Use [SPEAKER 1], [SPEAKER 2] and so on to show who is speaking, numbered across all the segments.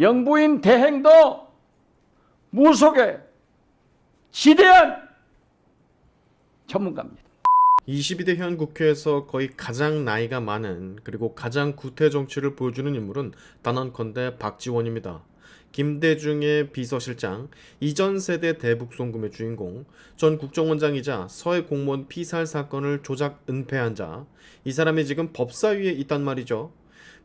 [SPEAKER 1] 영부인 대행도 무속의 지대한 전문가입니다.
[SPEAKER 2] 22대 현 국회에서 거의 가장 나이가 많은 그리고 가장 구태 정치를 보여주는 인물은 단언컨대 박지원입니다. 김대중의 비서실장, 이전 세대 대북송금의 주인공, 전 국정원장이자 서해 공무원 피살 사건을 조작 은폐한 자, 이 사람이 지금 법사위에 있단 말이죠.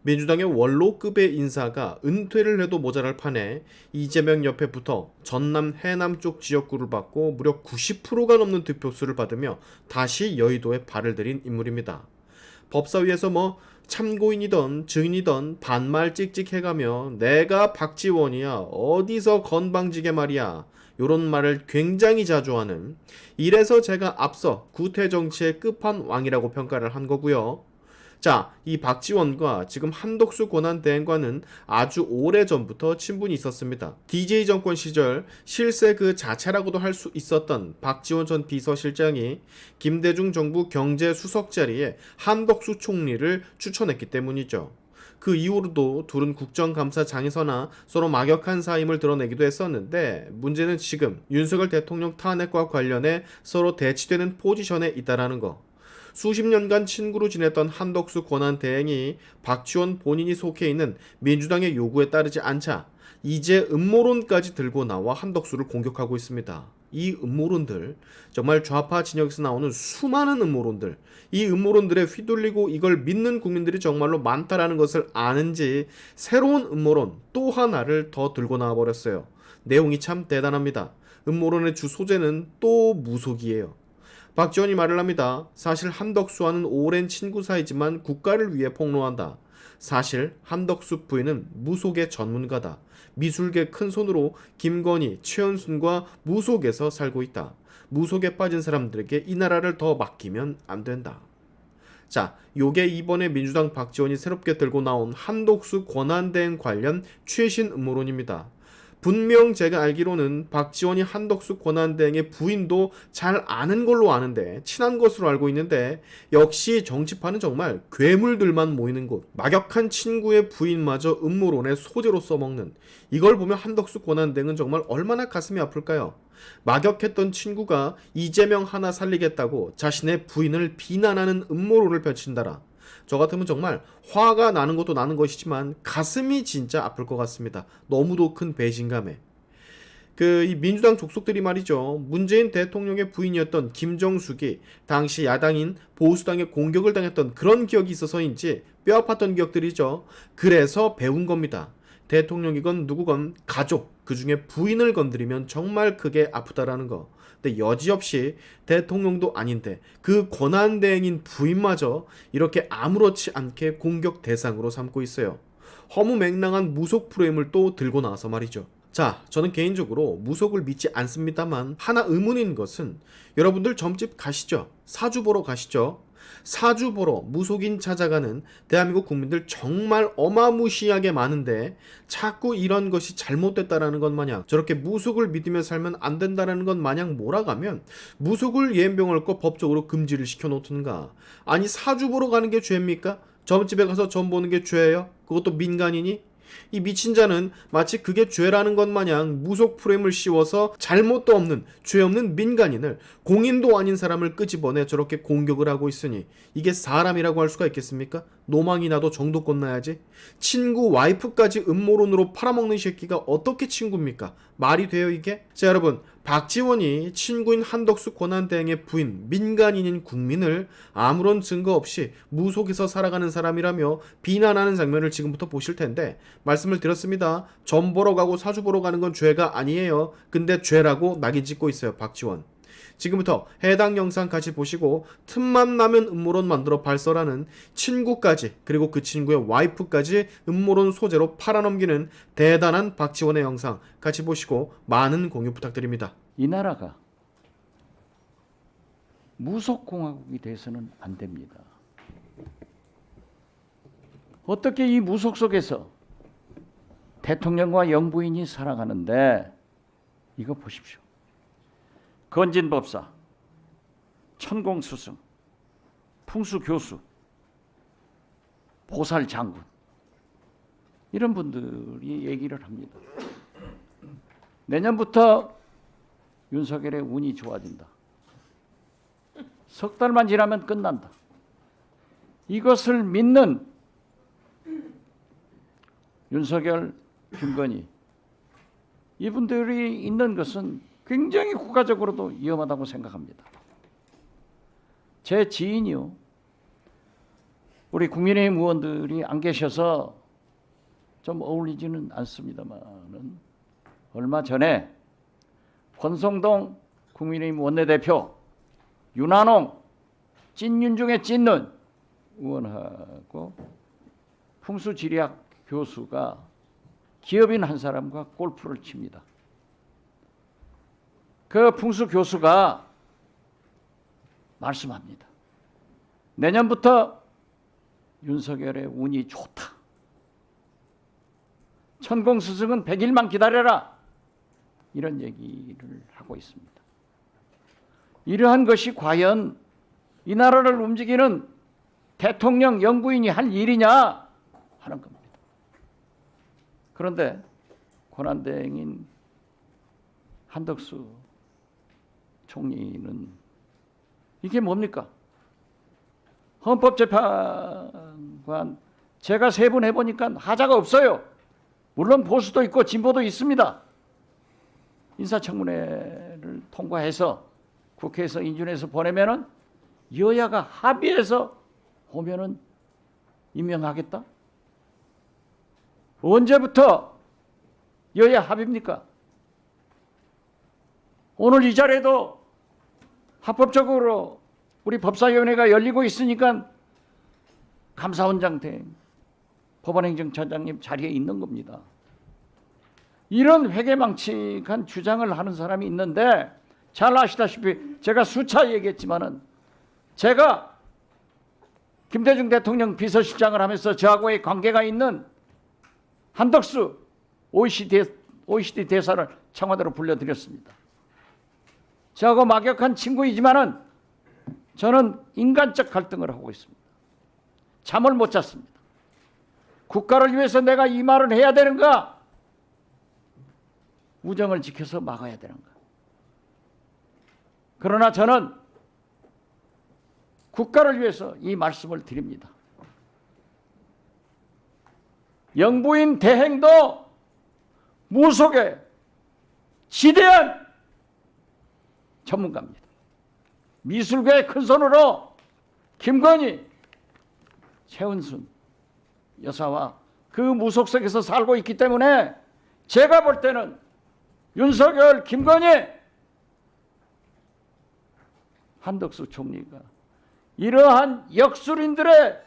[SPEAKER 2] 민주당의 원로급의 인사가 은퇴를 해도 모자랄 판에 이재명 옆에 붙어 전남 해남 쪽 지역구를 받고 무려 90%가 넘는 득표수를 받으며 다시 여의도에 발을 들인 인물입니다. 법사위에서 뭐 참고인이던 증인이던 반말 찍찍 해가며 내가 박지원이야 어디서 건방지게 말이야 요런 말을 굉장히 자주 하는, 이래서 제가 앞서 구태정치의 끝판왕이라고 평가를 한 거고요. 자, 이 박지원과 지금 한덕수 권한대행과는 아주 오래전부터 친분이 있었습니다. DJ 정권 시절 실세 그 자체라고도 할 수 있었던 박지원 전 비서실장이 김대중 정부 경제수석 자리에 한덕수 총리를 추천했기 때문이죠. 그 이후로도 둘은 국정감사장에서나 서로 막역한 사임을 드러내기도 했었는데, 문제는 지금 윤석열 대통령 탄핵과 관련해 서로 대치되는 포지션에 있다라는 거. 수십 년간 친구로 지냈던 한덕수 권한대행이 박지원 본인이 속해 있는 민주당의 요구에 따르지 않자 이제 음모론까지 들고 나와 한덕수를 공격하고 있습니다. 이 음모론들, 정말 좌파 진영에서 나오는 수많은 음모론들, 이 음모론들에 휘둘리고 이걸 믿는 국민들이 정말로 많다라는 것을 아는지 새로운 음모론 또 하나를 더 들고 나와 버렸어요. 내용이 참 대단합니다. 음모론의 주 소재는 또 무속이에요. 박지원이 말을 합니다. 사실 한덕수와는 오랜 친구 사이지만 국가를 위해 폭로한다. 사실 한덕수 부인은 무속의 전문가다. 미술계 큰손으로 김건희, 최은순과 무속에서 살고 있다. 무속에 빠진 사람들에게 이 나라를 더 맡기면 안 된다. 자, 요게 이번에 민주당 박지원이 새롭게 들고 나온 한덕수 권한대행 관련 최신 음모론입니다. 분명 제가 알기로는 박지원이 한덕수 권한대행의 부인도 잘 아는 걸로 아는데, 친한 것으로 알고 있는데, 역시 정치판은 정말 괴물들만 모이는 곳. 막역한 친구의 부인마저 음모론의 소재로 써먹는, 이걸 보면 한덕수 권한대행은 정말 얼마나 가슴이 아플까요? 막역했던 친구가 이재명 하나 살리겠다고 자신의 부인을 비난하는 음모론을 펼친다라. 저 같으면 정말 화가 나는 것도 나는 것이지만 가슴이 진짜 아플 것 같습니다. 너무도 큰 배신감에. 이 민주당 족속들이 말이죠. 문재인 대통령의 부인이었던 김정숙이 당시 야당인 보수당에 공격을 당했던 그런 기억이 있어서인지 뼈 아팠던 기억들이죠. 그래서 배운 겁니다. 대통령이건 누구건 가족, 그 중에 부인을 건드리면 정말 크게 아프다라는 거. 근데 여지없이 대통령도 아닌데 그 권한대행인 부인마저 이렇게 아무렇지 않게 공격 대상으로 삼고 있어요. 허무맹랑한 무속 프레임을 또 들고 나와서 말이죠. 자, 저는 개인적으로 무속을 믿지 않습니다만 하나 의문인 것은, 여러분들 점집 가시죠? 사주 보러 가시죠? 사주 보러 무속인 찾아가는 대한민국 국민들 정말 어마무시하게 많은데, 자꾸 이런 것이 잘못됐다라는 것 마냥, 저렇게 무속을 믿으며 살면 안 된다라는 것 마냥 몰아가면 무속을 예병을 거 법적으로 금지를 시켜놓든가. 아니, 사주 보러 가는 게 죄입니까? 점집에 가서 점 보는 게 죄예요? 그것도 민간인이? 이 미친 자는 마치 그게 죄라는 것 마냥 무속 프레임을 씌워서 잘못도 없는, 죄 없는 민간인을, 공인도 아닌 사람을 끄집어내 저렇게 공격을 하고 있으니 이게 사람이라고 할 수가 있겠습니까? 노망이 나도 정도껏 나야지. 친구 와이프까지 음모론으로 팔아먹는 새끼가 어떻게 친구입니까? 말이 돼요 이게? 자, 여러분, 박지원이 친구인 한덕수 권한대행의 부인, 민간인인 국민을 아무런 증거 없이 무속에서 살아가는 사람이라며 비난하는 장면을 지금부터 보실 텐데, 말씀을 드렸습니다. 점 보러 가고 사주 보러 가는 건 죄가 아니에요. 근데 죄라고 낙인 찍고 있어요, 박지원. 지금부터 해당 영상 같이 보시고 틈만 나면 음모론 만들어 발설하는 친구까지, 그리고 그 친구의 와이프까지 음모론 소재로 팔아넘기는 대단한 박지원의 영상 같이 보시고 많은 공유 부탁드립니다.
[SPEAKER 1] 이 나라가 무속공화국이 돼서는 안 됩니다. 어떻게 이 무속 속에서 대통령과 영부인이 살아가는데, 이거 보십시오. 건진법사, 천공스승, 풍수교수, 보살장군, 이런 분들이 얘기를 합니다. 내년부터 윤석열의 운이 좋아진다. 석 달만 지나면 끝난다. 이것을 믿는 윤석열, 김건희 이분들이 있는 것은 굉장히 국가적으로도 위험하다고 생각합니다. 제 지인이요. 우리 국민의힘 의원들이 안 계셔서 좀 어울리지는 않습니다만은 얼마 전에 권성동 국민의힘 원내대표, 윤한홍 찐윤 중에 찐눈 의원하고 풍수지리학 교수가 기업인 한 사람과 골프를 칩니다. 그 풍수 교수가 말씀합니다. 내년부터 윤석열의 운이 좋다. 천공스승은 100일만 기다려라. 이런 얘기를 하고 있습니다. 이러한 것이 과연 이 나라를 움직이는 대통령 영부인이 할 일이냐 하는 겁니다. 그런데 권한대행인 한덕수 총리는 이게 뭡니까? 헌법재판관 제가 3번 해보니까 하자가 없어요. 물론 보수도 있고 진보도 있습니다. 인사청문회를 통과해서 국회에서 인준해서 보내면은 여야가 합의해서 오면은 임명하겠다? 언제부터 여야 합의입니까? 오늘 이 자리에도 합법적으로 우리 법사위원회가 열리고 있으니까 감사원장 대 법원행정처장님 자리에 있는 겁니다. 이런 회계망측한 주장을 하는 사람이 있는데 잘 아시다시피 제가 수차 얘기했지만은 제가 김대중 대통령 비서실장을 하면서 저하고의 관계가 있는 한덕수 OECD 대사를 청와대로 불러드렸습니다. 저하고 막역한 친구이지만은 저는 인간적 갈등을 하고 있습니다. 잠을 못 잤습니다. 국가를 위해서 내가 이 말을 해야 되는가? 우정을 지켜서 막아야 되는가? 그러나 저는 국가를 위해서 이 말씀을 드립니다. 영부인 대행도 무속의 지대한 전문가입니다. 미술계의 큰손으로 김건희, 최은순 여사와 그 무속 속에서 살고 있기 때문에 제가 볼 때는 윤석열, 김건희, 한덕수 총리가 이러한 역술인들의